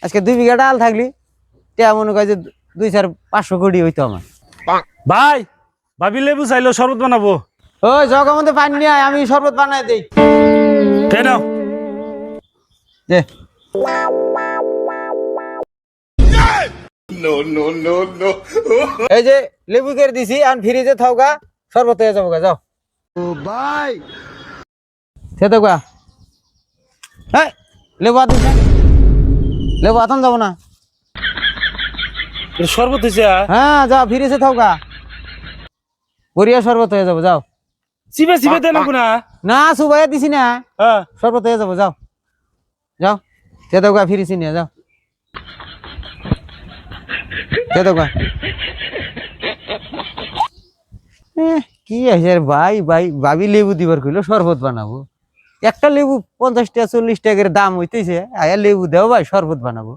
আজকে 2 বিঘা ডাল থাকলি তে মনে কয় যে 2-4-500 কোটি হইতো আমার। ভাই ভাবি লেবু চাইলো শরবত বানাবো। ওই জগের মধ্যে পানি নিয়ে আয়, আমি শরবত বানাই দেই। নাও দে। এই যে লেবু কেটে দিছি আর ফ্রিজে থাওগা শরবত হয়ে যাবো গা, যাও। ও ভাই সে তো গা হ্যাঁ লেবু আতুন না, লেবু আতুন যাবো না। শরবত হয়েছে। হ্যাঁ যাও ফ্রিজে থাওগা, বড়িয়া শরবত হয়ে যাবো, যাও। চিবে চিবে দেন না। না সুবাইয়া দিছি না, হ্যাঁ শরবত হয়ে যাবো, যাও যাও। সে তো গা ফ্রিজে নিয়ে যাও, সে তো গা। কি আছে ভাই ভাই ভাবি লেবু দিবার কইলো শরবত বানাবো, একটা লেবু 50 টাকা 40 টাকা করে দাম হইতেছে, আয়া লেবু দেও ভাই শরবত বানাবো।